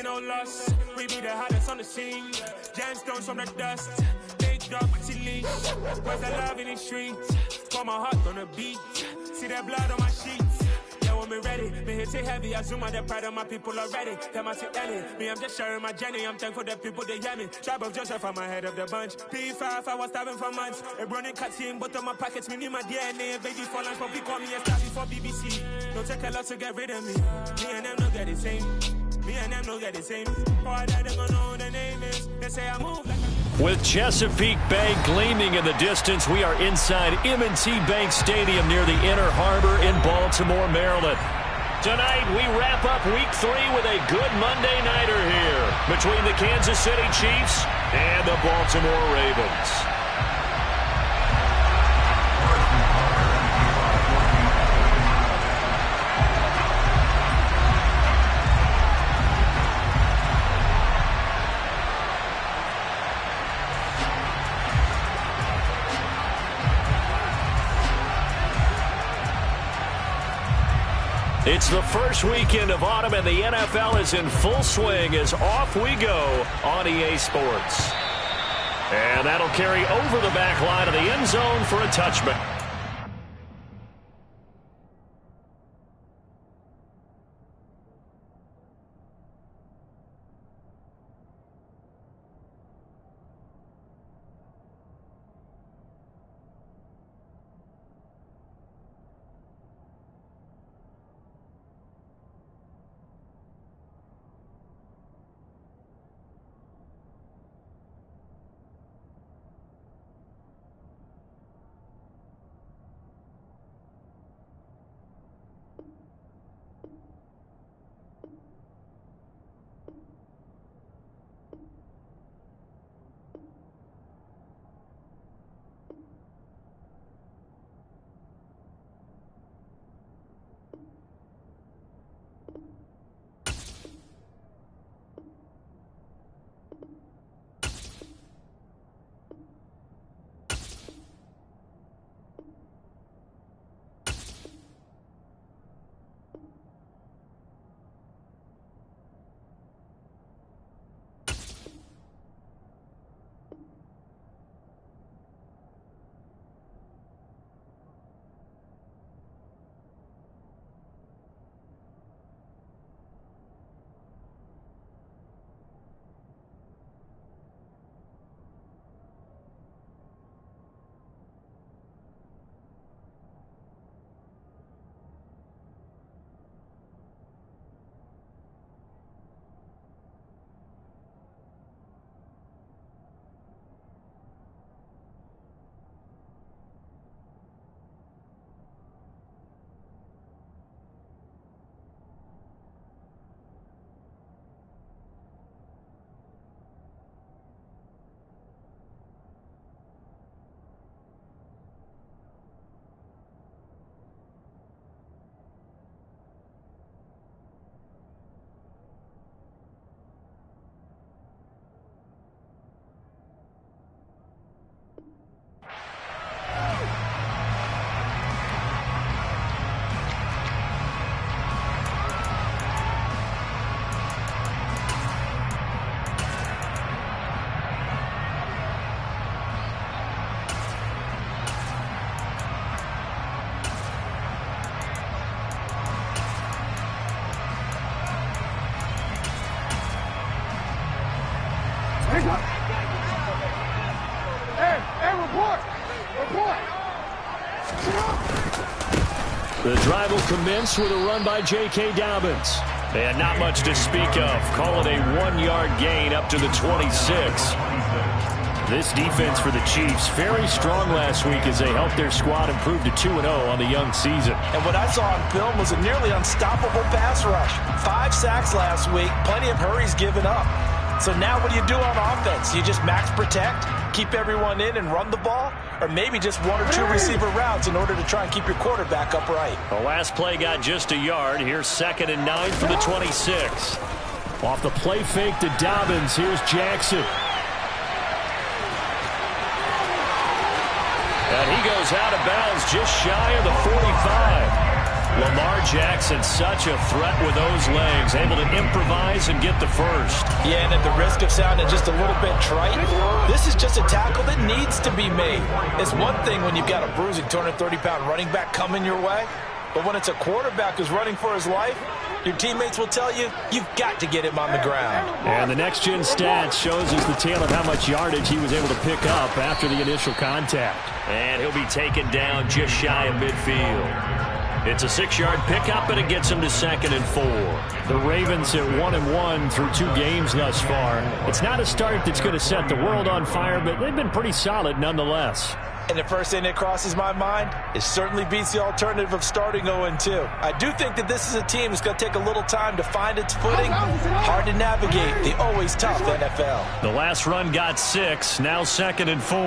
no loss. We be the hottest on the scene. Gemstones from the dust. Big dog, chili. Where's the love in the streets? Pour my heart on the beat. See that blood on my sheets. Yeah, when we ready, me hit it heavy. I zoom out the pride of my people already. Them I see Ellie. Me, I'm just sharing my journey. I'm thankful that people they hear me. Tribe of Joseph, I'm ahead of the bunch. P5, I was starving for months. A running cutscene, but on my pockets, me need my DNA. Baby for lunch, but we call me a star before BBC. Don't take a lot to get rid of me. Me and them don't get the same. Me and them don't get the same. All that they gonna know who the name is. They say I move like a... With Chesapeake Bay gleaming in the distance, we are inside M&T Bank Stadium near the Inner Harbor in Baltimore, Maryland. Tonight, we wrap up Week 3 with a good Monday nighter here between the Kansas City Chiefs and the Baltimore Ravens. It's the first weekend of autumn, and the NFL is in full swing as off we go on EA Sports. And that'll carry over the back line of the end zone for a touchback. The drive will commence with a run by J.K. Dobbins. And not much to speak of. Call it a 1-yard gain up to the 26. This defense for the Chiefs, very strong last week as they helped their squad improve to 2-0 on the young season. And what I saw on film was a nearly unstoppable pass rush. 5 sacks last week, plenty of hurries given up. So now what do you do on offense? You just max protect, keep everyone in and run the ball? Or maybe just 1 or 2 receiver routes in order to try and keep your quarterback upright? The last play got just a yard. Here's 2nd and 9 for the 26. Off the play fake to Dobbins, here's Jackson. And he goes out of bounds just shy of the 45. Lamar Jackson, such a threat with those legs, able to improvise and get the first. Yeah, and at the risk of sounding just a little bit trite, this is just a tackle that needs to be made. It's one thing when you've got a bruising 230-pound running back coming your way, but when it's a quarterback who's running for his life, your teammates will tell you, you've got to get him on the ground. And the next-gen stats shows us the tale of how much yardage he was able to pick up after the initial contact. And he'll be taken down just shy of midfield. It's a 6-yard pickup, and it gets him to 2nd and 4. The Ravens at 1-1 through 2 games thus far. It's not a start that's going to set the world on fire, but they've been pretty solid nonetheless. And the first thing that crosses my mind, it certainly beats the alternative of starting 0-2. I do think that this is a team that's going to take a little time to find its footing. Hard to navigate the always tough NFL. The last run got 6, now 2nd and 4.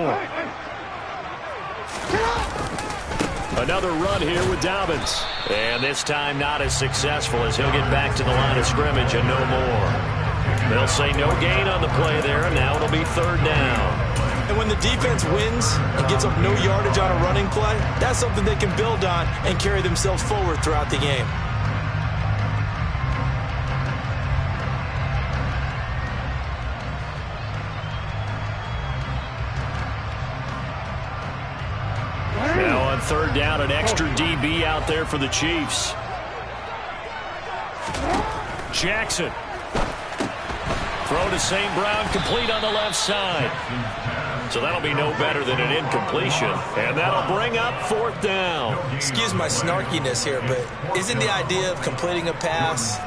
Another run here with Dobbins. And this time not as successful as he'll get back to the line of scrimmage and no more. They'll say no gain on the play there, and now it'll be 3rd down. And when the defense wins and gives up no yardage on a running play, that's something they can build on and carry themselves forward throughout the game. Now on 3rd down, an extra DB out there for the Chiefs. Jackson. Throw to St. Brown, complete on the left side. So that'll be no better than an incompletion. And that'll bring up 4th down. Excuse my snarkiness here, but isn't the idea of completing a pass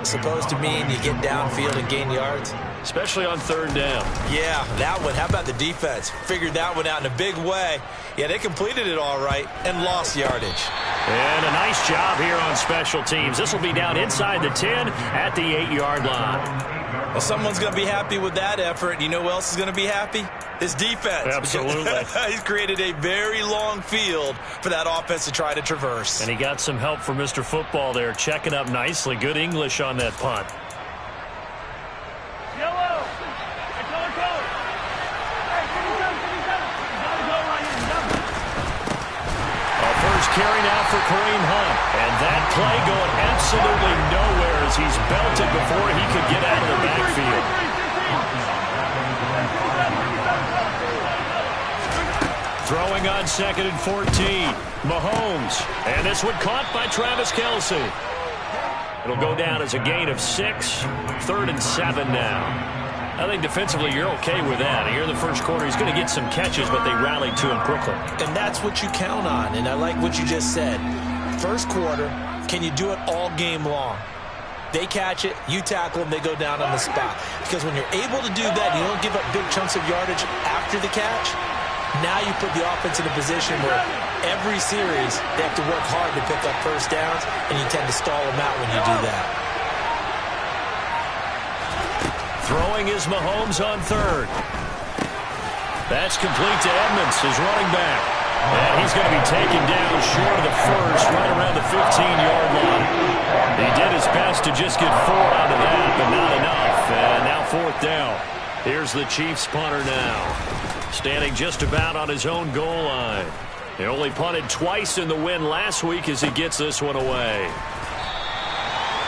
supposed to mean you get downfield and gain yards? Especially on 3rd down. Yeah, that one. How about the defense? Figured that one out in a big way. Yeah, they completed it all right and lost yardage. And a nice job here on special teams. This will be down inside the 10 at the 8-yard line. Well, someone's going to be happy with that effort. You know who else is going to be happy? His defense. Absolutely. He's created a very long field for that offense to try to traverse. And he got some help from Mr. Football there, checking up nicely. Good English on that punt. Carry now for Kareem Hunt. And that play going absolutely nowhere as he's belted before he could get out of the backfield. Throwing on 2nd and 14. Mahomes. And this one caught by Travis Kelce. It'll go down as a gain of 6. 3rd and 7 now. I think defensively you're okay with that. Here in the first quarter, he's going to get some catches, but they rallied to him quickly. And that's what you count on, and I like what you just said. First quarter, can you do it all game long? They catch it, you tackle them, they go down on the spot. Because when you're able to do that, you don't give up big chunks of yardage after the catch. Now you put the offense in a position where every series they have to work hard to pick up first downs, and you tend to stall them out when you do that. Throwing is Mahomes on 3rd. That's complete to Edmonds, his running back. And he's going to be taken down short of the first, right around the 15-yard line. He did his best to just get 4 out of that, but not enough. And now 4th down. Here's the Chiefs punter now, standing just about on his own goal line. He only punted twice in the win last week as he gets this one away.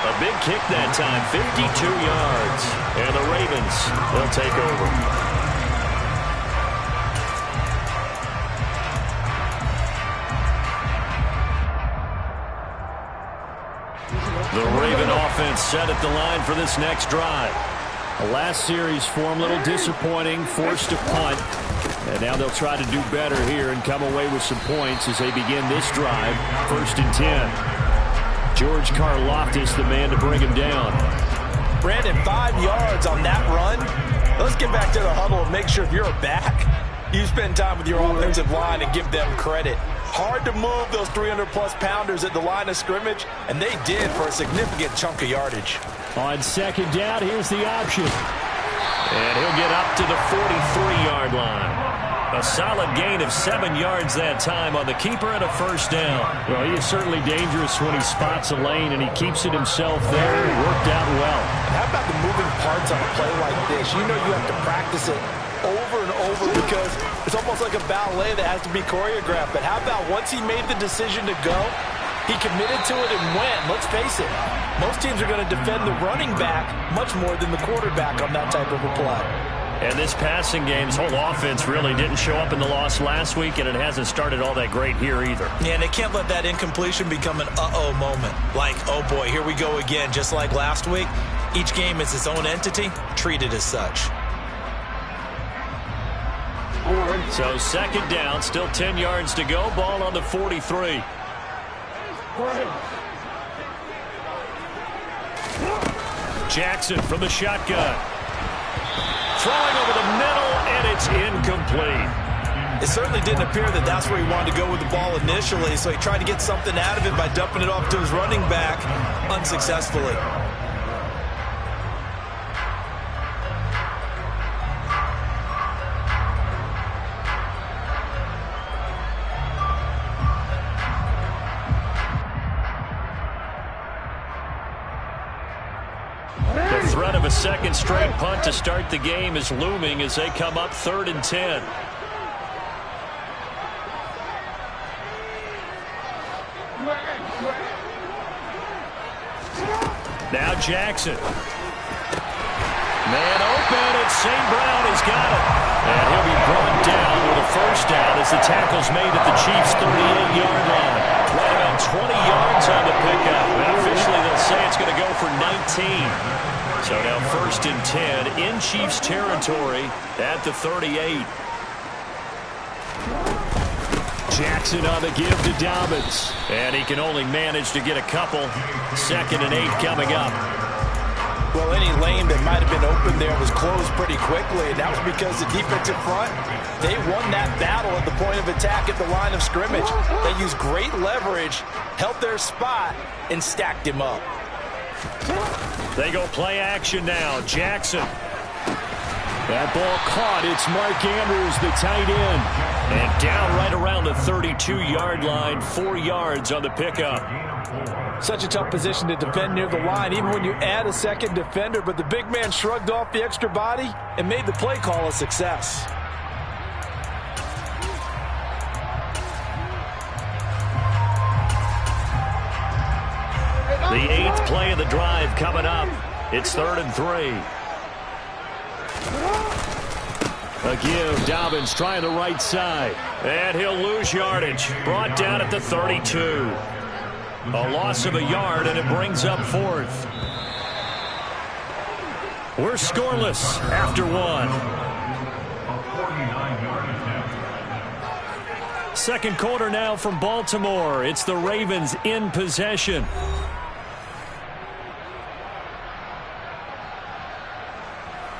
A big kick that time, 52 yards. And the Ravens, they'll take over. The Raven offense set at the line for this next drive. The last series form a little disappointing, forced to punt. And now they'll try to do better here and come away with some points as they begin this drive. 1st and 10. George Karlaftis, the man to bring him down. Brandon, 5 yards on that run. Let's get back to the huddle and make sure if you're a back, you spend time with your offensive line and give them credit. Hard to move those 300-plus pounders at the line of scrimmage, and they did for a significant chunk of yardage. On 2nd down, here's the option. And he'll get up to the 43-yard line. A solid gain of 7 yards that time on the keeper and a 1st down. Well, he is certainly dangerous when he spots a lane, and he keeps it himself there. It worked out well. And how about the moving parts on a play like this? You know you have to practice it over and over because it's almost like a ballet that has to be choreographed. But how about once he made the decision to go, He committed to it and went. Let's face it, most teams are going to defend the running back much more than the quarterback on that type of a play. And this passing game's whole offense really didn't show up in the loss last week, and it hasn't started all that great here either. Yeah, and they can't let that incompletion become an uh-oh moment. Like, oh boy, here we go again, just like last week. Each game is its own entity, treated as such. So second down, still 10 yards to go. Ball on the 43. Jackson from the shotgun. Throwing over the middle, and it's incomplete. It certainly didn't appear that that's where he wanted to go with the ball initially, so he tried to get something out of it by dumping it off to his running back unsuccessfully. The threat of a second straight punt to start the game is looming as they come up 3rd and 10. Now Jackson. Man open, and St. Brown has got it. And he'll be brought down with a first down as the tackle's made at the Chiefs' 38-yard line. Right about 20 yards on the pickup. And officially they'll say it's going to go for 19. So now 1st and 10 in Chiefs territory at the 38. Jackson on the give to Dobbins. And he can only manage to get a couple. 2nd and 8 coming up. Well, any lane that might have been open there was closed pretty quickly. And that was because the defensive front, they won that battle at the point of attack at the line of scrimmage. They used great leverage, held their spot, and stacked him up. They go play action now. Jackson. That ball caught. It's Mark Andrews, the tight end. And down right around the 32-yard line. 4 yards on the pickup. Such a tough position to defend near the line, even when you add a second defender. But the big man shrugged off the extra body and made the play call a success. The 8th play of the drive coming up. It's 3rd and 3. A give. Dobbins trying the right side. And he'll lose yardage. Brought down at the 32. A loss of a yard, and it brings up 4th. We're scoreless after 1. Second quarter now from Baltimore. It's the Ravens in possession.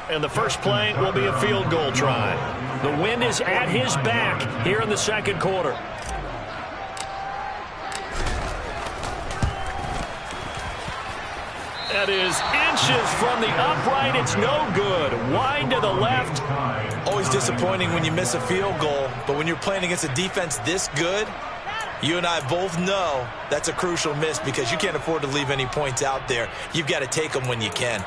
And the first play will be a field goal try. The wind is at his back here in the second quarter. That is inches from the upright. It's no good. Wide to the left. Always disappointing when you miss a field goal, but when you're playing against a defense this good, you and I both know that's a crucial miss because you can't afford to leave any points out there. You've got to take them when you can.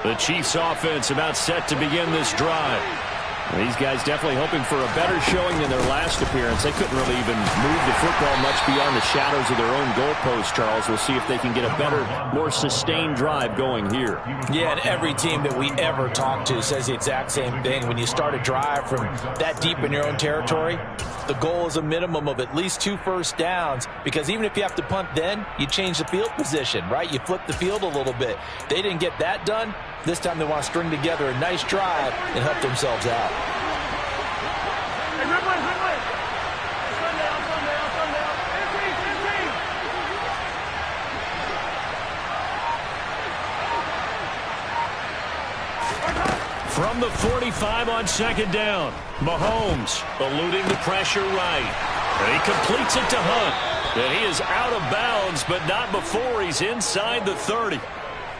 The Chiefs offense about set to begin this drive. These guys definitely hoping for a better showing than their last appearance. They couldn't really even move the football much beyond the shadows of their own goalpost, Charles. We'll see if they can get a better, more sustained drive going here. Yeah, and every team that we ever talk to says the exact same thing. When you start a drive from that deep in your own territory, the goal is a minimum of at least 2 first downs, because even if you have to punt then, you change the field position, right? You flip the field a little bit. They didn't get that done. This time they want to string together a nice drive and help themselves out. From the 45 on second down, Mahomes eluding the pressure right. And he completes it to Hunt. And he is out of bounds, but not before he's inside the 30.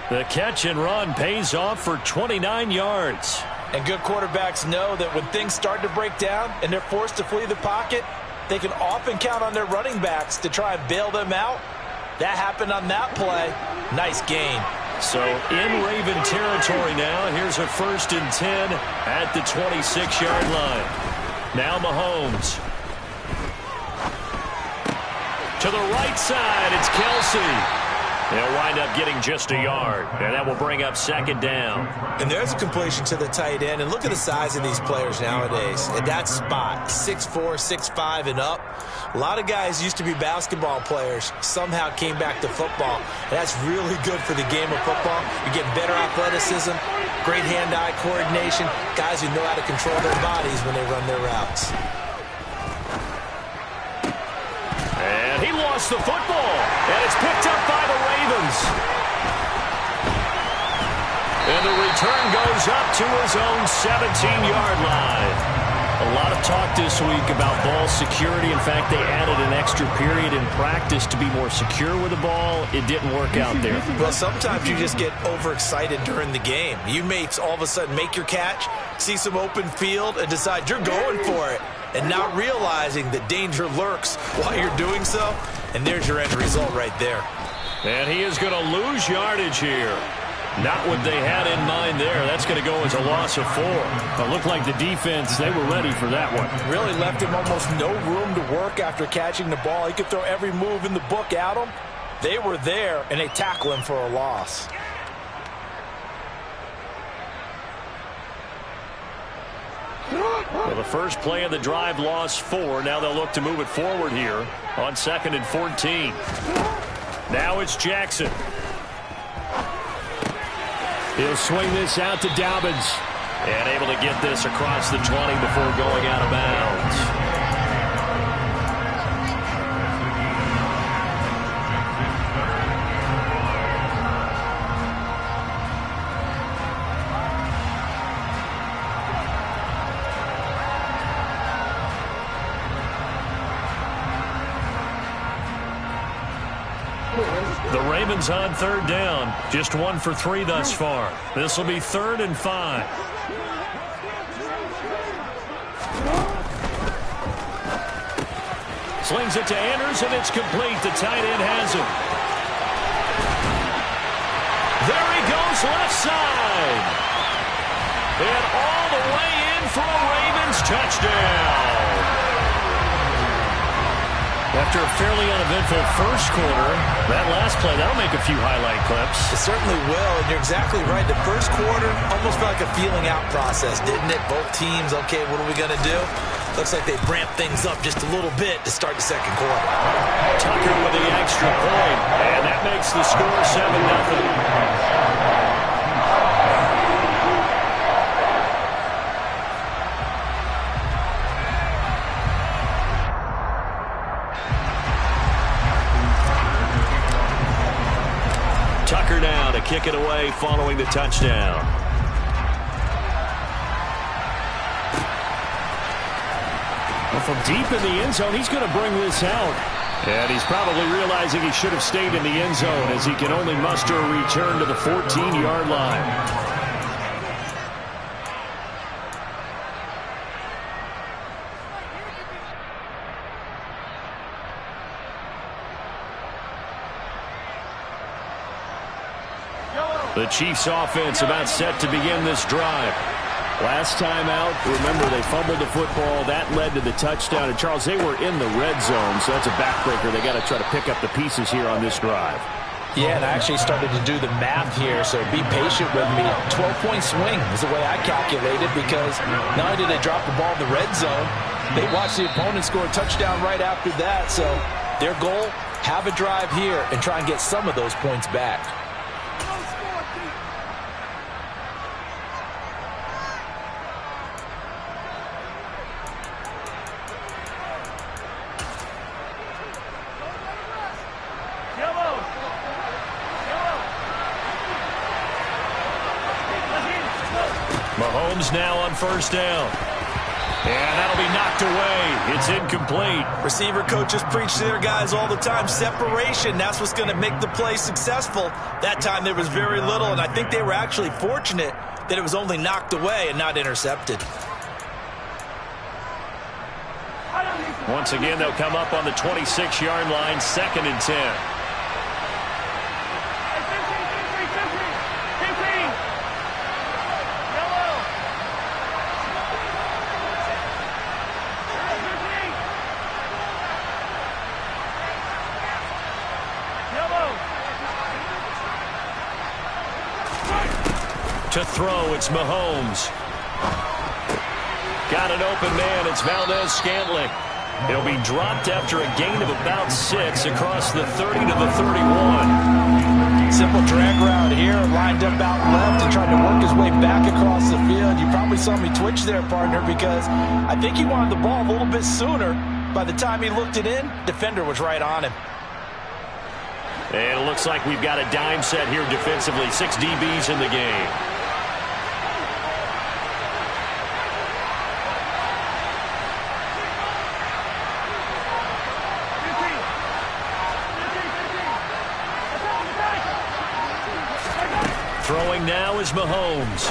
The catch and run pays off for 29 yards. And good quarterbacks know that when things start to break down and they're forced to flee the pocket, they can often count on their running backs to try and bail them out. That happened on that play. Nice gain. So in Raven territory now. Here's a 1st and 10 at the 26-yard line. Now Mahomes. To the right side, it's Kelsey. They'll wind up getting just a yard, and that will bring up 2nd down. And there's a completion to the tight end. And look at the size of these players nowadays. At that spot, 6'4", 6'5", and up. A lot of guys used to be basketball players, somehow came back to football. And that's really good for the game of football. You get better athleticism, great hand-eye coordination, guys who know how to control their bodies when they run their routes. And he lost the football, and it's picked up by the Ravens. And the return goes up to his own 17-yard line. A lot of talk this week about ball security. In fact, they added an extra period in practice to be more secure with the ball. It didn't work out there. Well, sometimes you just get overexcited during the game. You may all of a sudden make your catch, see some open field, and decide you're going for it, and not realizing that danger lurks while you're doing so. And there's your end result right there. And he is going to lose yardage here. Not what they had in mind there. That's going to go as a loss of 4. It looked like the defense, they were ready for that one. Really left him almost no room to work after catching the ball. He could throw every move in the book at him. They were there, and they tackle him for a loss. Well, the first play of the drive lost 4. Now they'll look to move it forward here on 2nd and 14. Now it's Jackson. He'll swing this out to Dobbins. And able to get this across the 20 before going out of bounds. The Ravens on 3rd down. Just 1 for 3 thus far. This will be 3rd and 5. Slings it to Anders, and it's complete. The tight end has it. There he goes, left side. And all the way in for a Ravens touchdown. After a fairly uneventful first quarter, that last play, that'll make a few highlight clips. It certainly will, and you're exactly right. The first quarter almost felt like a feeling out process, didn't it? Both teams, okay, what are we going to do? Looks like they've ramped things up just a little bit to start the second quarter. Tucker with the extra point, and that makes the score 7-0. Tucker now to kick it away following the touchdown. Well, from deep in the end zone, he's going to bring this out. And he's probably realizing he should have stayed in the end zone as he can only muster a return to the 14-yard line. The Chiefs offense about set to begin this drive. Last time out, remember, they fumbled the football. That led to the touchdown. And, Charles, they were in the red zone, so that's a backbreaker. They got to try to pick up the pieces here on this drive. Yeah, and I actually started to do the math here, so be patient with me. 12-point swing is the way I calculated, because not only did they drop the ball in the red zone, they watched the opponent score a touchdown right after that. So their goal, have a drive here and try and get some of those points back. Mahomes now on first down. And that'll be knocked away. It's incomplete. Receiver coaches preach to their guys all the time. Separation, that's what's going to make the play successful. That time there was very little, and I think they were actually fortunate that it was only knocked away and not intercepted. Once again, they'll come up on the 26-yard line, 2nd and 10. To throw, it's Mahomes. Got an open man, it's Valdez-Scantling. He'll be dropped after a gain of about 6 across the 30 to the 31. Simple drag route here, lined up out left and trying to work his way back across the field. You probably saw me twitch there, partner, because I think he wanted the ball a little bit sooner. By the time he looked it in, defender was right on him. And it looks like we've got a dime set here defensively. 6 DBs in the game. Throwing now is Mahomes.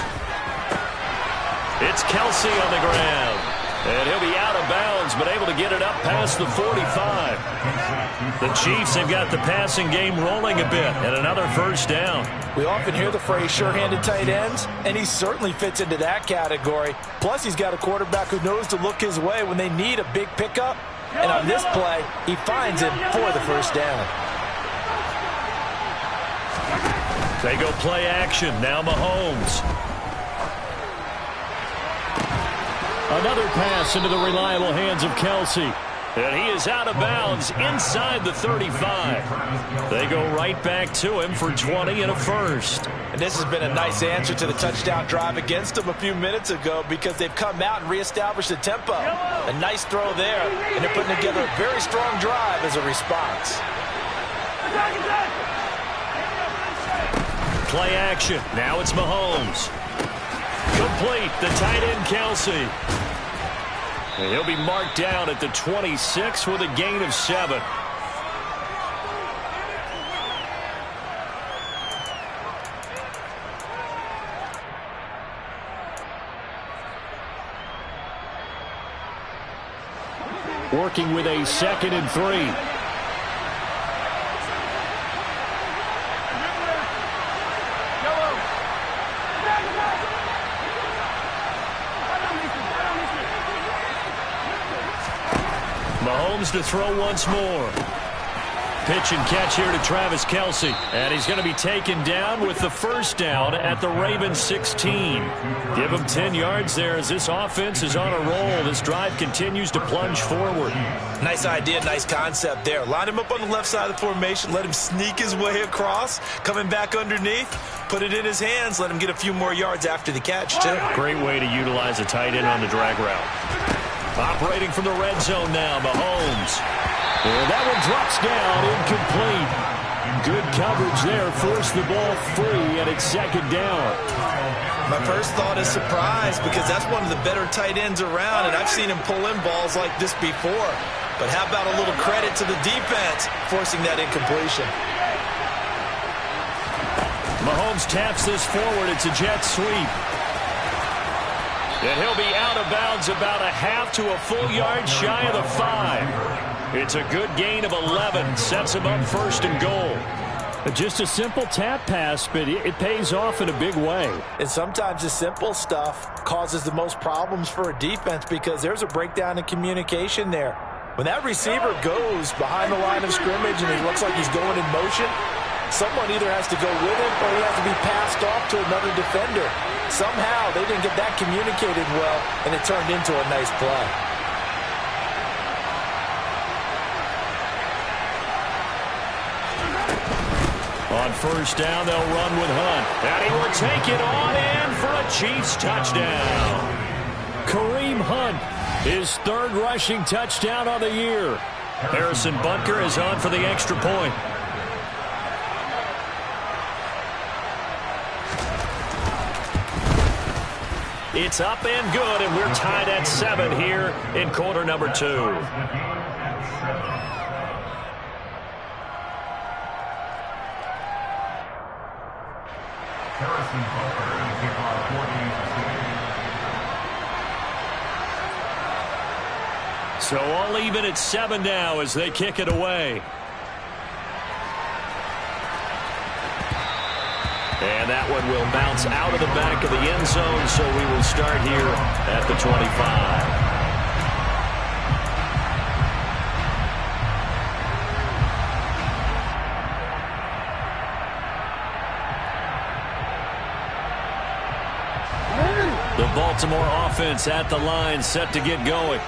It's Kelsey on the ground. And he'll be out of bounds, but able to get it up past the 45. The Chiefs have got the passing game rolling a bit, and another first down. We often hear the phrase sure-handed tight ends, and he certainly fits into that category. Plus, he's got a quarterback who knows to look his way when they need a big pickup. And on this play, he finds him for the first down. They go play action. Now Mahomes. Another pass into the reliable hands of Kelsey. And he is out of bounds inside the 35. They go right back to him for 20 and a first. And this has been a nice answer to the touchdown drive against them a few minutes ago because they've come out and reestablished the tempo. A nice throw there, and they're putting together a very strong drive as a response. Play action. Now it's Mahomes. Complete. The tight end, Kelsey. And he'll be marked down at the 26 with a gain of 7. Working with a 2nd and 3. Mahomes to throw once more. Pitch and catch here to Travis Kelsey. And he's going to be taken down with the first down at the Ravens 16. Give him 10 yards there as this offense is on a roll. This drive continues to plunge forward. Nice idea, nice concept there. Line him up on the left side of the formation. Let him sneak his way across. Coming back underneath. Put it in his hands. Let him get a few more yards after the catch, too. Great way to utilize a tight end on the drag route. Operating from the red zone now, Mahomes. And that one drops down, incomplete. Good coverage there, forced the ball free, and it's 2nd down. My first thought is surprise because that's one of the better tight ends around, and I've seen him pull in balls like this before. But how about a little credit to the defense forcing that incompletion? Mahomes taps this forward. It's a jet sweep. And he'll be out of bounds about a half to a full yard shy of the 5. It's a good gain of 11. Sets him up 1st and goal. Just a simple tap pass, but it pays off in a big way. And sometimes the simple stuff causes the most problems for a defense because there's a breakdown in communication there. When that receiver goes behind the line of scrimmage and it looks like he's going in motion, someone either has to go with him or he has to be passed off to another defender. Somehow they didn't get that communicated well, and it turned into a nice play. On first down, they'll run with Hunt. And he will take it on in for a Chiefs touchdown. Kareem Hunt, his 3rd rushing touchdown on the year. Harrison Butker is on for the extra point. It's up and good, and we're tied at 7 here in quarter number 2. So all even at 7 now as they kick it away. And that one will bounce out of the back of the end zone, so we will start here at the 25. Baltimore offense at the line, set to get going.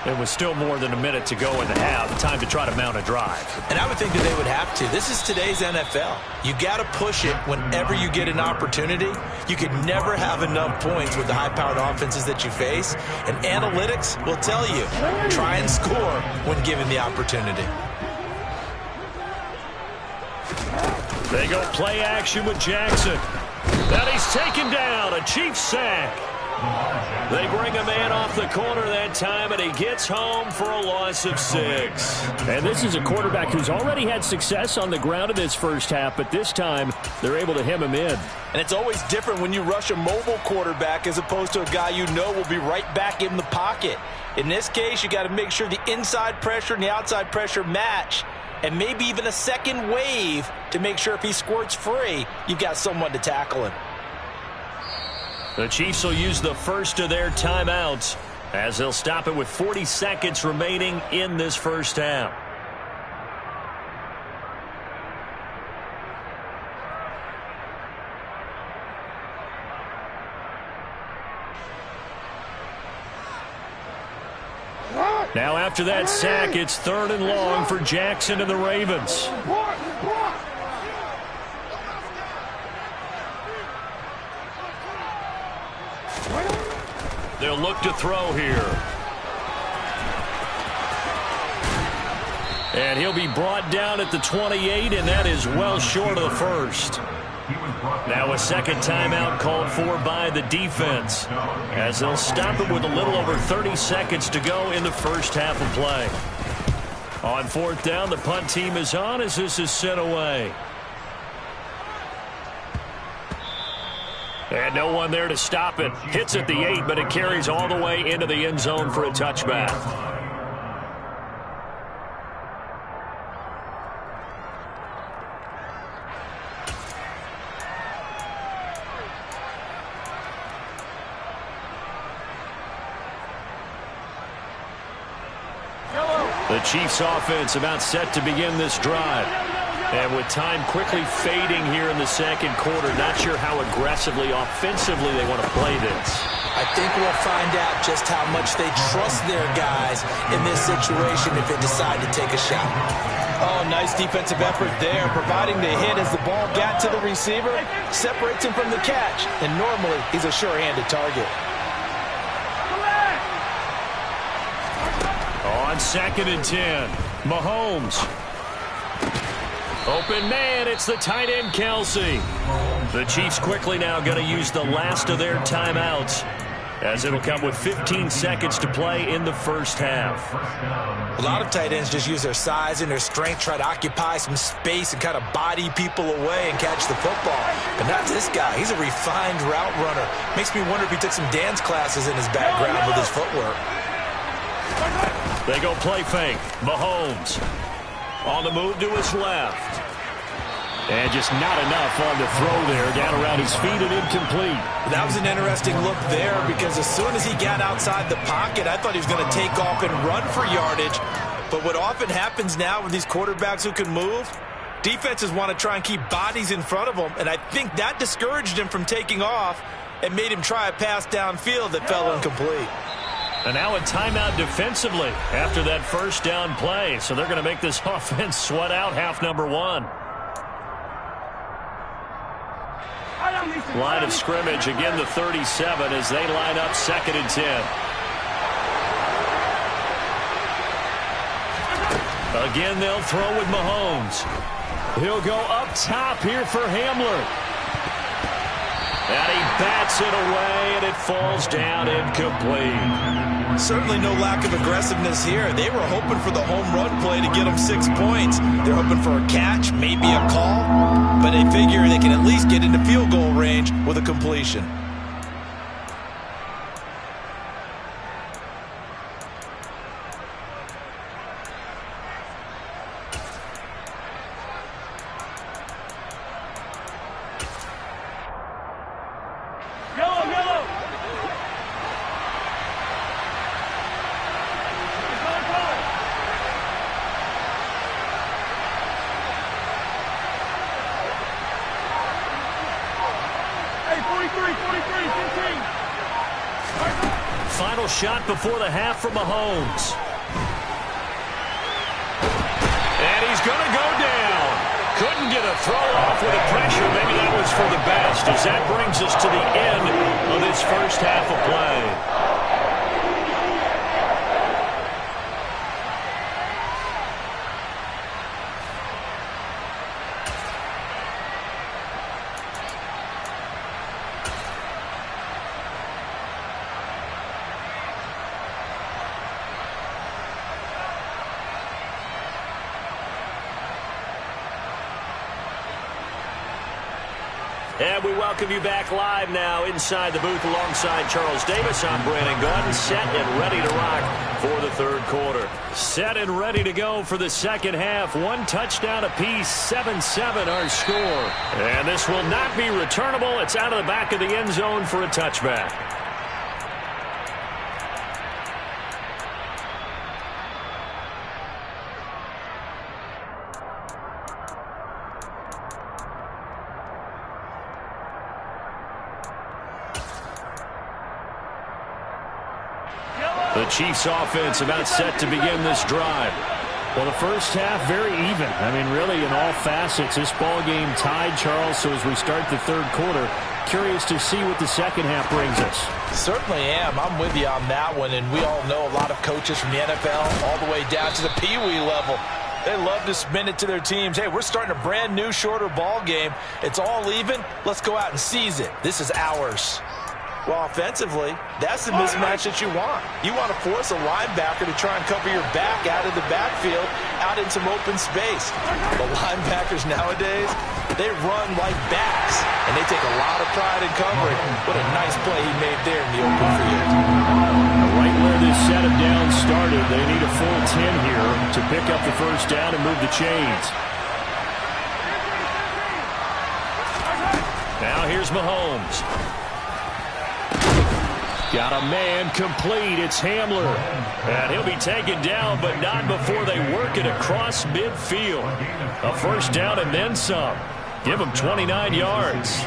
It was still more than a minute to go in the half. Time to try to mount a drive. And I would think that they would have to. This is today's NFL. You got to push it whenever you get an opportunity. You could never have enough points with the high-powered offenses that you face. And analytics will tell you, try and score when given the opportunity. They go play action with Jackson. And he's taken down. A Chiefs sack. They bring a man off the corner that time, and he gets home for a loss of 6. And this is a quarterback who's already had success on the ground in this first half, but this time they're able to hem him in. And it's always different when you rush a mobile quarterback as opposed to a guy you know will be right back in the pocket. In this case, you got to make sure the inside pressure and the outside pressure match, and maybe even a second wave to make sure if he squirts free, you've got someone to tackle him. The Chiefs will use the first of their timeouts as they'll stop it with 40 seconds remaining in this first half. Now after that sack, it's 3rd and long for Jackson and the Ravens. They'll look to throw here. And he'll be brought down at the 28, and that is well short of the first. Now a second timeout called for by the defense, as they'll stop it with a little over 30 seconds to go in the first half of play. On 4th down, the punt team is on as this is sent away. And no one there to stop it. Hits at the 8, but it carries all the way into the end zone for a touchback. The Chiefs offense about set to begin this drive. And with time quickly fading here in the second quarter, not sure how aggressively, offensively they want to play this. I think we'll find out just how much they trust their guys in this situation if they decide to take a shot. Oh, nice defensive effort there, providing the hit as the ball got to the receiver, separates him from the catch, and normally he's a sure-handed target. On 2nd and 10, Mahomes. Open man, it's the tight end, Kelsey. The Chiefs quickly now going to use the last of their timeouts, as it'll come with 15 seconds to play in the first half. A lot of tight ends just use their size and their strength, try to occupy some space and kind of body people away and catch the football. But not this guy. He's a refined route runner. Makes me wonder if he took some dance classes in his background with his footwork. They go play fake. Mahomes on the move to his left. And just not enough on the throw there. Down around his feet and incomplete. That was an interesting look there because as soon as he got outside the pocket, I thought he was going to take off and run for yardage. But what often happens now with these quarterbacks who can move, defenses want to try and keep bodies in front of them. And I think that discouraged him from taking off and made him try a pass downfield that fell incomplete. And now a timeout defensively after that first down play. So they're going to make this offense sweat out half number 1. Line of scrimmage, again the 37 as they line up 2nd and 10. Again, they'll throw with Mahomes. He'll go up top here for Hamler. And he bats it away, and it falls down incomplete. Certainly no lack of aggressiveness here. They were hoping for the home run play to get them 6 points. They're hoping for a catch, maybe a call, but they figure they can at least get into field goal range with a completion. final shot before the half from Mahomes. And he's going to go down. Couldn't get a throw off with the pressure. Maybe that was for the best, as that brings us to the end of this first half of play. And we welcome you back live now inside the booth alongside Charles Davis. I'm Brandon Gaudin, set and ready to rock for the third quarter. Set and ready to go for the second half. One touchdown apiece, 7-7 our score. And this will not be returnable. It's out of the back of the end zone for a touchback. The Chiefs offense about set to begin this drive. Well, the first half, very even. I mean, really, in all facets, this ball game tied, Charles. So as we start the third quarter, curious to see what the second half brings us. Certainly am. I'm with you on that one. And we all know a lot of coaches from the NFL all the way down to the Pee Wee level. They love to spin it to their teams. Hey, we're starting a brand new, shorter ball game. It's all even. Let's go out and seize it. This is ours. Well, offensively, that's the mismatch that you want. You want to force a linebacker to try and cover your back out of the backfield, out in some open space. The linebackers nowadays, they run like backs, and they take a lot of pride in covering. What a nice play he made there in the open field. Right where this set of downs started, they need a full 10 here to pick up the first down and move the chains. Now here's Mahomes. Got a man complete. It's Hamler. And he'll be taken down, but not before they work it across midfield. A first down and then some. Give him 29 yards.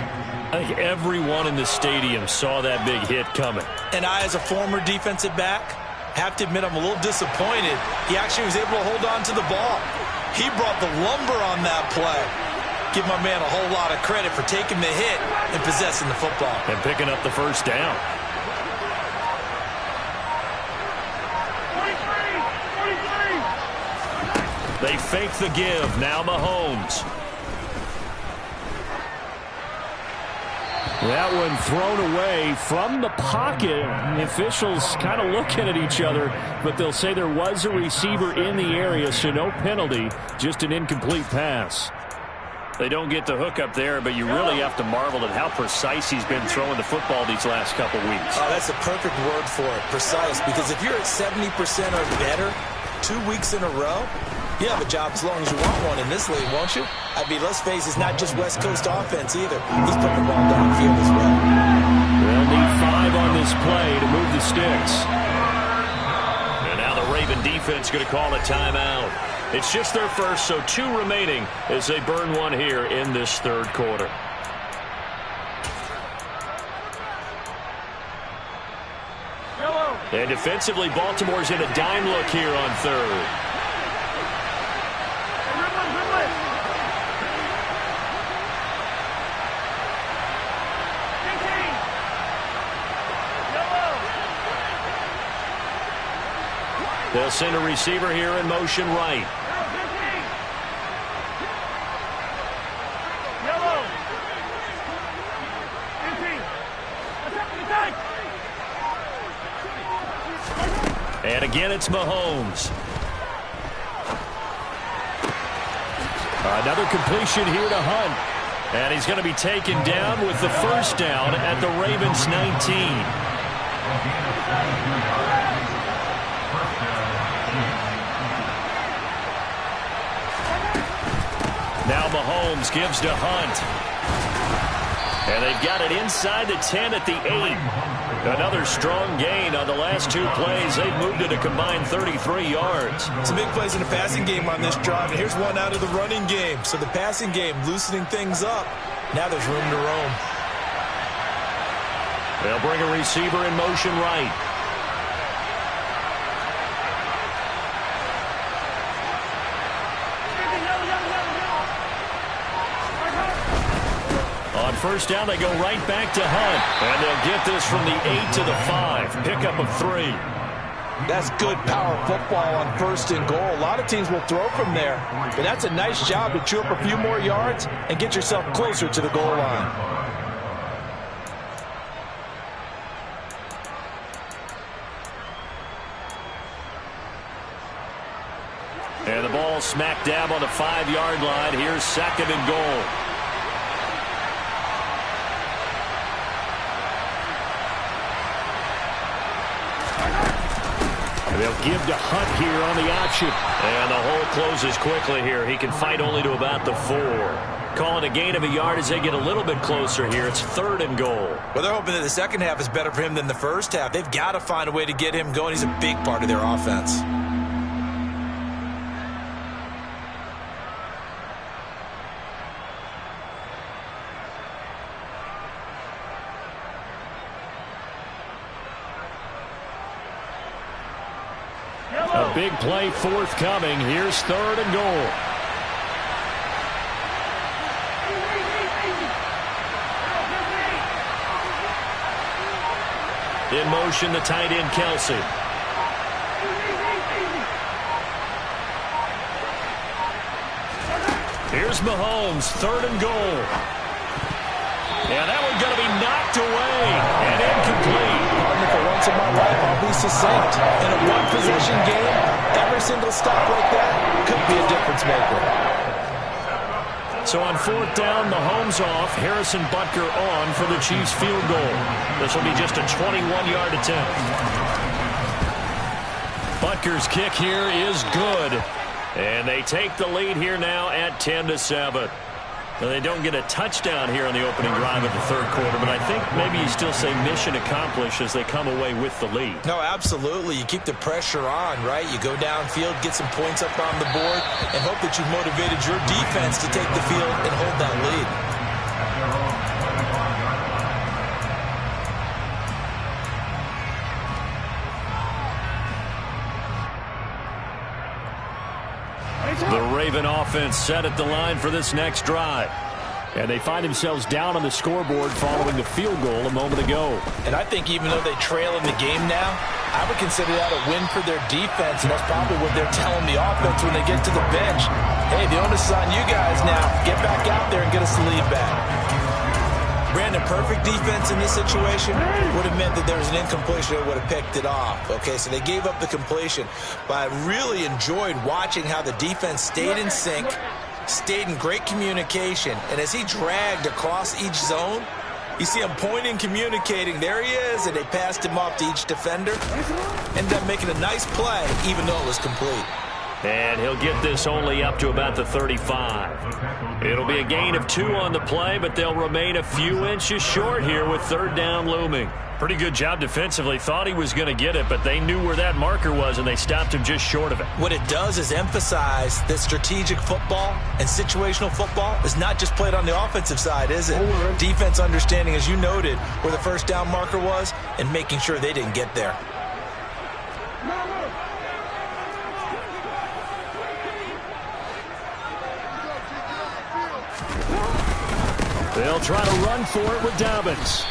I think everyone in the stadium saw that big hit coming. And I, as a former defensive back, have to admit I'm a little disappointed. He actually was able to hold on to the ball. He brought the lumber on that play. Give my man a whole lot of credit for taking the hit and possessing the football. And picking up the first down. They fake the give. Now Mahomes. That one thrown away from the pocket. The officials kind of looking at each other, but they'll say there was a receiver in the area, so no penalty, just an incomplete pass. They don't get the hook up there, but you really have to marvel at how precise he's been throwing the football these last couple weeks. Oh, that's a perfect word for it, precise, because if you're at 70% or better 2 weeks in a row, you have a job as long as you want one in this league, won't you? I mean, let's face it, it's not just West Coast offense either. He's putting the ball downfield as well. They'll need 5 on this play to move the sticks. And now the Raven defense going to call a timeout. It's just their first, so 2 remaining as they burn one here in this third quarter. And defensively, Baltimore's in a dime look here on third. They'll send a receiver here in motion right. And again, it's Mahomes. Another completion here to Hunt. And he's going to be taken down with the first down at the Ravens 19. Now Mahomes gives to Hunt. And they've got it inside the 10 at the 8. Another strong gain on the last 2 plays. They've moved it a combined 33 yards. Some big plays in the passing game on this drive, and here's one out of the running game. So the passing game loosening things up. Now there's room to roam. They'll bring a receiver in motion right. first down, they go right back to Hunt. And they'll get this from the 8 to the 5. Pickup of 3. That's good power football on 1st and goal. A lot of teams will throw from there. But that's a nice job to chew up a few more yards and get yourself closer to the goal line. And the ball smack dab on the 5-yard line. Here's 2nd and goal. They'll give to Hunt here on the option. And the hole closes quickly here. He can fight only to about the 4. Calling a gain of a yard as they get a little bit closer here. It's 3rd and goal. Well, they're hoping that the second half is better for him than the first half. They've got to find a way to get him going. He's a big part of their offense. A big play forthcoming. Here's 3rd and goal. In motion, the tight end, Kelsey. Here's Mahomes, 3rd and goal. And that one's going to be knocked away and incomplete. For once in my life, I'll be succinct. In a one-possession game, every single stop like that could be a difference maker. So on 4th down, Mahomes off, Harrison Butker on for the Chiefs field goal. This will be just a 21-yard attempt. Butker's kick here is good. And they take the lead here now at 10-7. Well, they don't get a touchdown here on the opening drive of the 3rd quarter, but I think maybe you still say mission accomplished as they come away with the lead. No, absolutely. You keep the pressure on, right? You go downfield, get some points up on the board, and hope that you've motivated your defense to take the field and hold that lead. The Raven offense set at the line for this next drive. And they find themselves down on the scoreboard following the field goal a moment ago. And I think even though they trail in the game now, I would consider that a win for their defense, and that's probably what they're telling the offense when they get to the bench. Hey, the onus is on you guys now. Get back out there and get us the lead back. Brandon, perfect defense in this situation would have meant that there was an incompletion that would have picked it off. Okay, so they gave up the completion. But I really enjoyed watching how the defense stayed in sync, stayed in great communication. And as he dragged across each zone, you see him pointing, communicating. There he is, and they passed him off to each defender. Ended up making a nice play, even though it was complete. And he'll get this only up to about the 35. It'll be a gain of 2 on the play, but they'll remain a few inches short here with 3rd down looming. Pretty good job defensively. Thought he was going to get it, but they knew where that marker was, and they stopped him just short of it. What it does is emphasize that strategic football and situational football is not just played on the offensive side, is it? Defense understanding, as you noted, where the 1st down marker was and making sure they didn't get there. They'll try to run for it with Dobbins.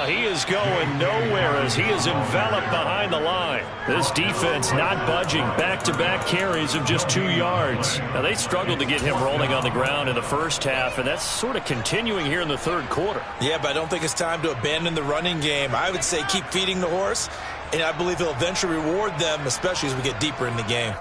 He is going nowhere as he is enveloped behind the line. This defense not budging. Back-to-back carries of just 2 yards. Now, they struggled to get him rolling on the ground in the first half, and that's sort of continuing here in the 3rd quarter. Yeah, but I don't think it's time to abandon the running game. I would say keep feeding the horse, and I believe he'll eventually reward them, especially as we get deeper in the game.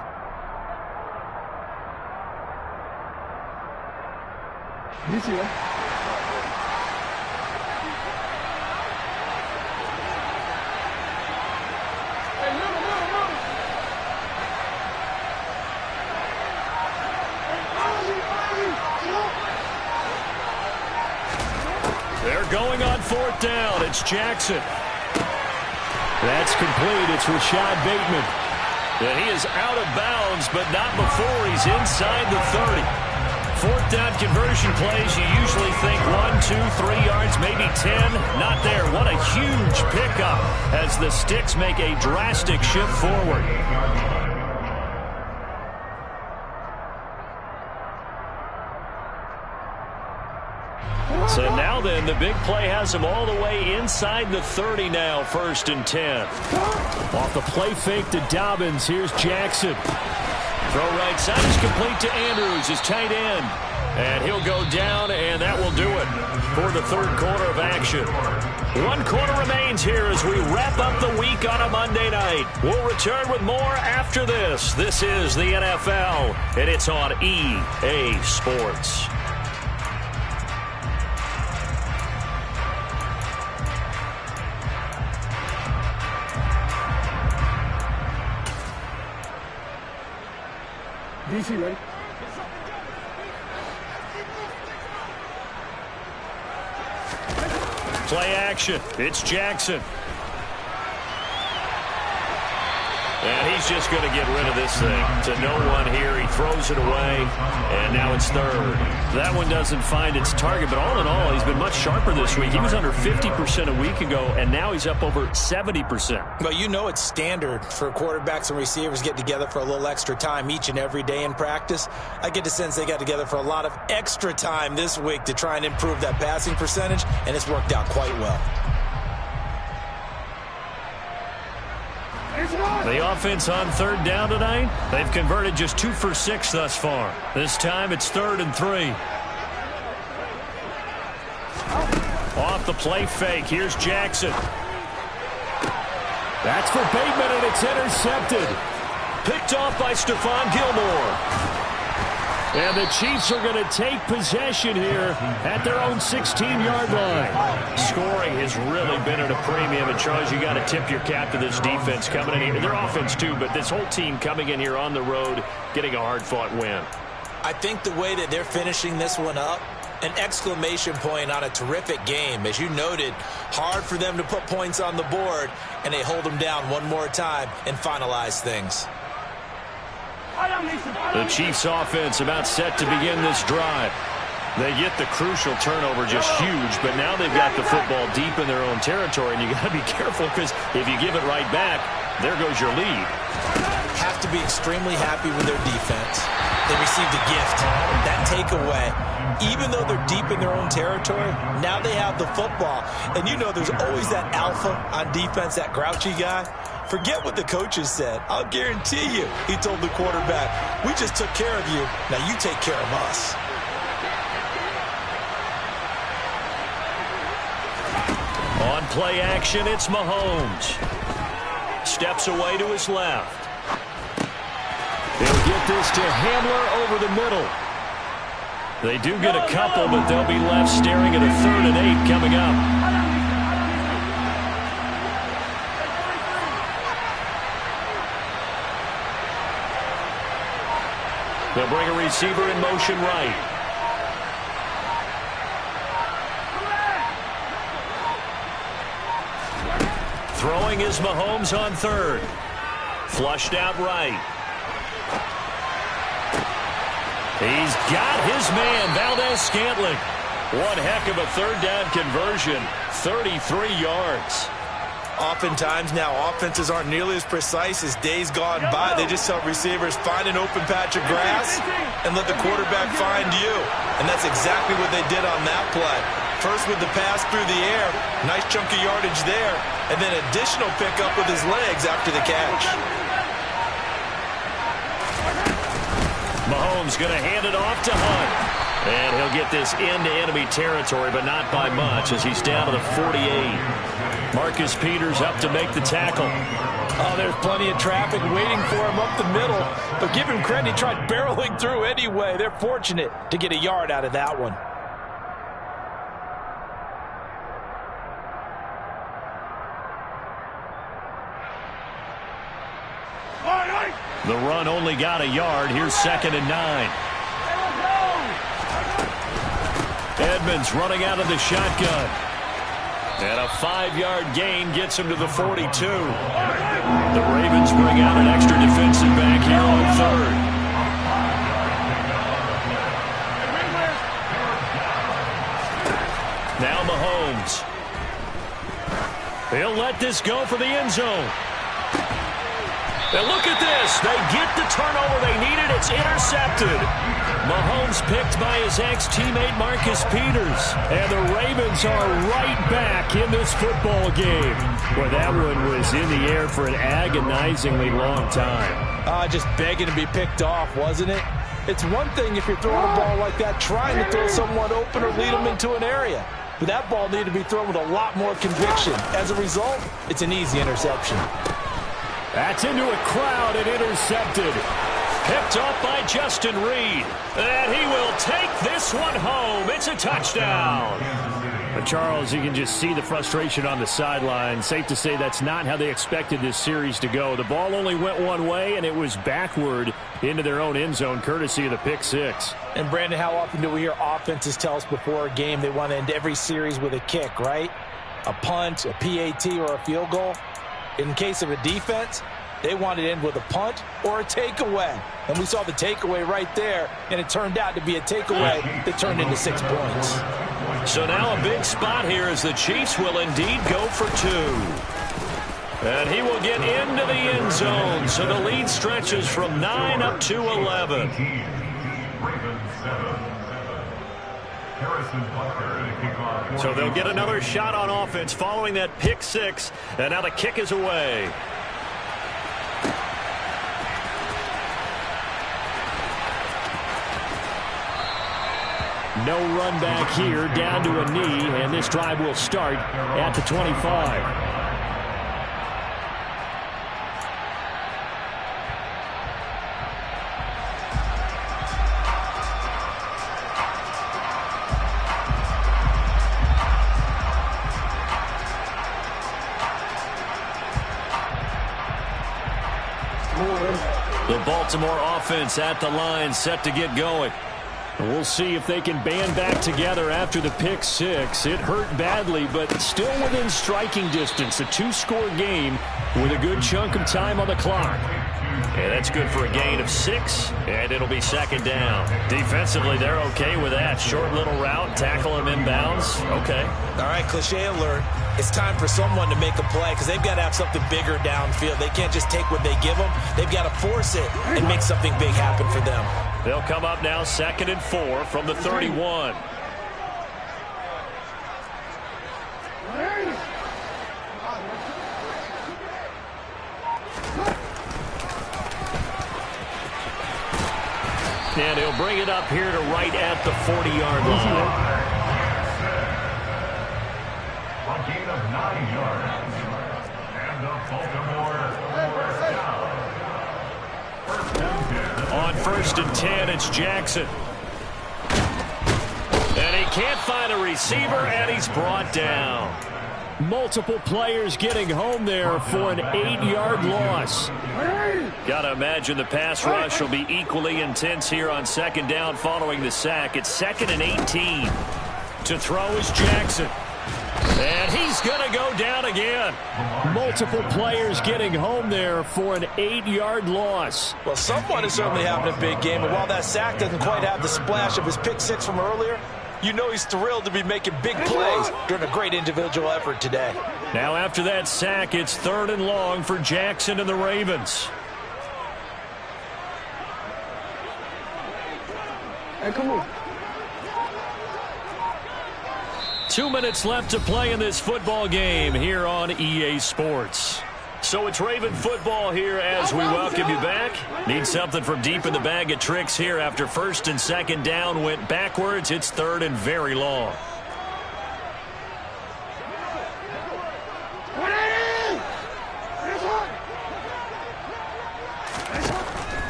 They're going on 4th down. It's Jackson. That's complete. It's Rashad Bateman. And he is out of bounds, but not before he's inside the 30. 4th down conversion plays, you usually think 1, 2, 3 yards, maybe 10. Not there. What a huge pickup as the Sticks make a drastic shift forward. So now then, the big play has him all the way inside the 30 now, 1st and 10. Off the play fake to Dobbins, here's Jackson. Throw right side is complete to Andrews, his tight end. And he'll go down, and that will do it for the 3rd quarter of action. 1 quarter remains here as we wrap up the week on a Monday night. We'll return with more after this. This is the NFL, and it's on EA Sports. DC, ready? Play action. It's Jackson. And he's just going to get rid of this thing. To no one here. He throws it away. And now it's 3rd. That one doesn't find its target. But all in all, he's been much sharper this week. He was under 50% a week ago, and now he's up over 70%. Well, you know it's standard for quarterbacks and receivers get together for a little extra time each and every day in practice. I get the sense they got together for a lot of extra time this week to try and improve that passing percentage, and it's worked out quite well. The offense on 3rd down tonight, they've converted just 2 for 6 thus far. This time it's 3rd and 3. Off the play fake, here's Jackson. That's for Bateman, and it's intercepted. Picked off by Stephon Gilmore. And the Chiefs are going to take possession here at their own 16-yard line. Scoring has really been at a premium. And, Charles, you got to tip your cap to this defense coming in here. Their offense, too, but this whole team coming in here on the road, getting a hard-fought win. I think the way that they're finishing this one up, an exclamation point on a terrific game. As you noted, hard for them to put points on the board, and they hold them down one more time and finalize things. The Chiefs offense about set to begin this drive. They get the crucial turnover, just huge, but now they've got the football deep in their own territory, and you got to be careful because if you give it right back, there goes your lead. Have to be extremely happy with their defense. They received a gift. That takeaway, even though they're deep in their own territory, now they have the football. And you know there's always that alpha on defense, that grouchy guy. Forget what the coaches said. I'll guarantee you, he told the quarterback, we just took care of you. Now you take care of us. On play action, it's Mahomes. Steps away to his left. They'll get this to Hamler over the middle. They do get a couple, but they'll be left staring at a 3rd and 8 coming up. They'll bring a receiver in motion right. Throwing is Mahomes on 3rd. Flushed out right. He's got his man, Valdez-Scantling. One heck of a 3rd down conversion. 33 yards. Oftentimes now offenses aren't nearly as precise as days gone by. They just help receivers find an open patch of grass and let the quarterback find you. And that's exactly what they did on that play. First with the pass through the air, nice chunk of yardage there, and then additional pickup with his legs after the catch. Mahomes going to hand it off to Hunt. And he'll get this into enemy territory, but not by much as he's down to the 48. Marcus Peters up to make the tackle. Oh, there's plenty of traffic waiting for him up the middle. But give him credit, he tried barreling through anyway. They're fortunate to get a yard out of that one. The run only got a yard. Here's 2nd and 9. Edmonds running out of the shotgun. And a 5-yard gain gets him to the 42. The Ravens bring out an extra defensive back here on 3rd. Now Mahomes. He'll let this go for the end zone. And look at this. They get the turnover they needed. It's intercepted. Mahomes picked by his ex-teammate Marcus Peters. And the Ravens are right back in this football game. Boy, that one was in the air for an agonizingly long time. Just begging to be picked off, wasn't it? It's one thing if you're throwing a ball like that, trying to throw someone open or lead them into an area. But that ball needed to be thrown with a lot more conviction. As a result, it's an easy interception. That's into a crowd and intercepted. Picked up by Justin Reed. And he will take this one home. It's a touchdown. But Charles, you can just see the frustration on the sideline. Safe to say that's not how they expected this series to go. The ball only went one way, and it was backward into their own end zone, courtesy of the pick six. And, Brandon, how often do we hear offenses tell us before a game they want to end every series with a kick, right? A punt, a PAT, or a field goal. In case of a defense, they wanted to end with a punt or a takeaway. And we saw the takeaway right there, and it turned out to be a takeaway that turned into 6 points. So now a big spot here as the Chiefs will indeed go for 2. And he will get into the end zone. So the lead stretches from 9 up to 11. So they'll get another shot on offense following that pick six. And now the kick is away. No run back here, down to a knee, and this drive will start at the 25. The Baltimore offense at the line, set to get going. We'll see if they can band back together after the pick six. It hurt badly, but still within striking distance. A 2-score game with a good chunk of time on the clock. And that's good for a gain of 6, and it'll be second down. Defensively, they're okay with that. Short little route, tackle him inbounds. Okay. All right, cliche alert. It's time for someone to make a play because they've got to have something bigger downfield. They can't just take what they give them. They've got to force it and make something big happen for them. They'll come up now 2nd and 4 from the 31. And he'll bring it up here to right at the 40-yard line. A gain of 9 yards. And the Baltimore first down. On 1st and 10, it's Jackson. And he can't find a receiver, and he's brought down. Multiple players getting home there for an 8-yard loss. Got to imagine the pass rush will be equally intense here on 2nd down following the sack. It's 2nd and 18. To throw is Jackson. And he's going to go down again. Multiple players getting home there for an 8-yard loss. Well, someone is certainly having a big game, and while that sack doesn't quite have the splash of his pick six from earlier, you know he's thrilled to be making big plays during a great individual effort today. Now after that sack, it's 3rd and long for Jackson and the Ravens. Hey, come on. 2 minutes left to play in this football game here on EA Sports. So it's Raven football here as we welcome you back. Need something from deep in the bag of tricks here after 1st and 2nd down went backwards. It's 3rd and very long.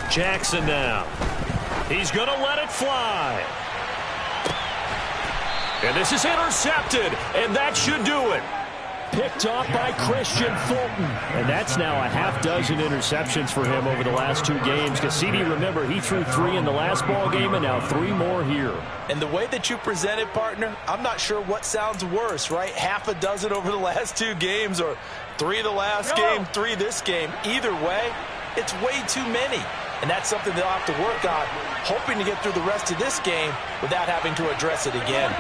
Jackson now. He's going to let it fly. And this is intercepted, and that should do it. Picked off by Christian Fulton. And that's now a half-dozen interceptions for him over the last 2 games. Cassidy, remember, he threw 3 in the last ball game and now 3 more here. And the way that you present it, partner, I'm not sure what sounds worse, right? Half a dozen over the last 2 games or 3 the last game, 3 this game. Either way, it's way too many. And that's something they'll have to work on, hoping to get through the rest of this game without having to address it again.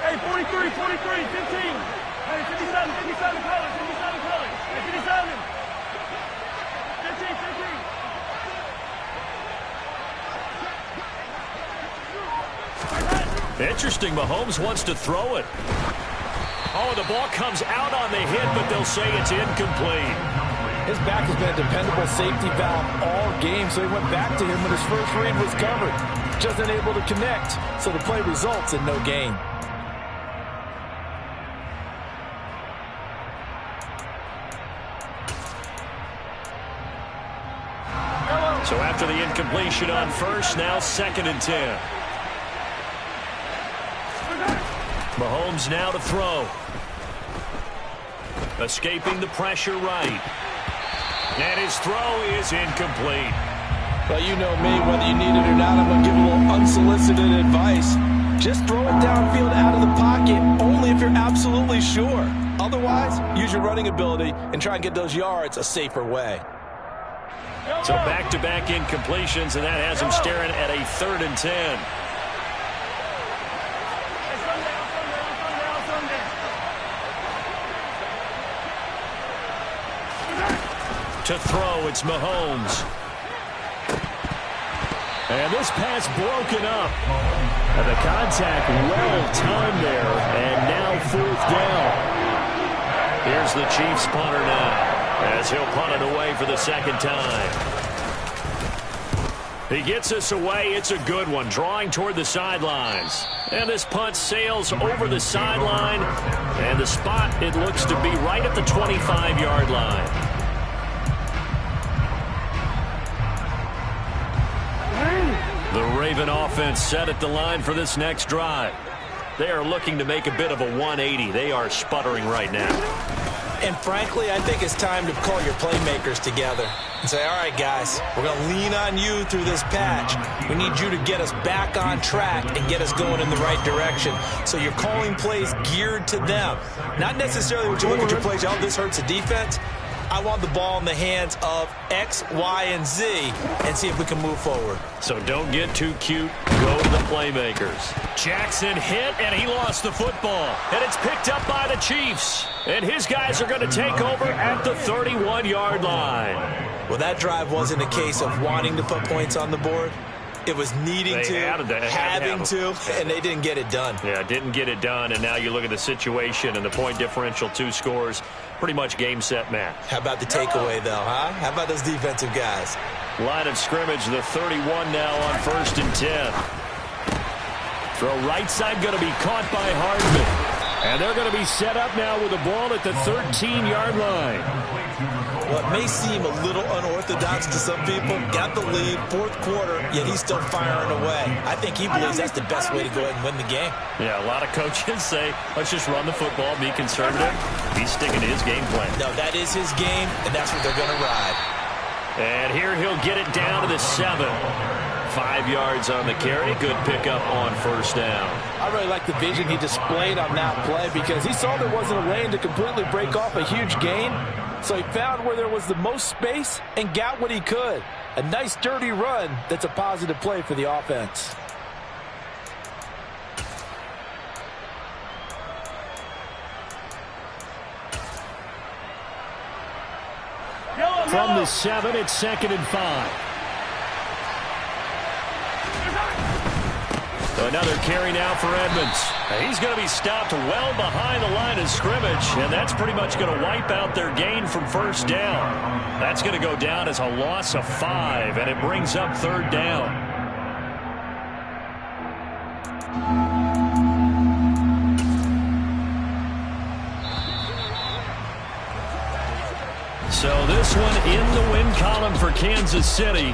Hey, 43, 43, 15. Hey, 57, 57 colors, 57 colors. Hey, 57. Interesting, Mahomes wants to throw it. Oh, the ball comes out on the hit, but they'll say it's incomplete. His back has been a dependable safety valve all game, so he went back to him when his first read was covered. Just unable to connect, so the play results in no gain. So after the incompletion on first, now 2nd and 10. Mahomes now to throw. Escaping the pressure right. And his throw is incomplete. Well, you know me, whether you need it or not, I'm going to give a little unsolicited advice. Just throw it downfield out of the pocket, only if you're absolutely sure. Otherwise, use your running ability and try and get those yards a safer way. So back-to-back incompletions, and that has him staring at a 3rd and 10. To throw, it's Mahomes. And this pass broken up. And the contact well-timed there, and now 4th down. Here's the Chiefs punter now, as he'll punt it away for the 2nd time. He gets us away. It's a good one, drawing toward the sidelines. And this punt sails over the sideline, and the spot, it looks to be right at the 25-yard line. The Raven offense set at the line for this next drive. They are looking to make a bit of a 180. They are sputtering right now. And frankly, I think it's time to call your playmakers together and say, all right, guys, we're going to lean on you through this patch. We need you to get us back on track and get us going in the right direction. So you're calling plays geared to them. Not necessarily what you look at your plays, oh, this hurts the defense. I want the ball in the hands of X, Y, and Z and see if we can move forward. So don't get too cute. Go to the playmakers. Jackson hit, and he lost the football. And it's picked up by the Chiefs. And his guys are going to take over at the 31-yard line. Well, that drive wasn't a case of wanting to put points on the board. It was needing having to, and they didn't get it done. Yeah, didn't get it done, and now you look at the situation and the point differential, 2 scores, pretty much game, set, match. How about the takeaway, though, huh? How about those defensive guys? Line of scrimmage, the 31 now on 1st and 10. Throw right side going to be caught by Hardman. And they're going to be set up now with the ball at the 13-yard line. Well, it may seem a little unorthodox to some people. Got the lead, 4th quarter, yet he's still firing away. I think he believes that's the best way to go ahead and win the game. Yeah, a lot of coaches say, let's just run the football, be conservative. He's sticking to his game plan. No, that is his game, and that's what they're going to ride. And here he'll get it down to the 7. 5 yards on the carry. Good pickup on 1st down. I really like the vision he displayed on that play because he saw there wasn't a lane to completely break off a huge gain. So he found where there was the most space and got what he could. A nice, dirty run that's a positive play for the offense. From the 7, it's 2nd and 5. Another carry now for Edmonds. He's going to be stopped well behind the line of scrimmage, and that's pretty much going to wipe out their gain from 1st down. That's going to go down as a loss of 5, and it brings up 3rd down. So this one in the win column for Kansas City.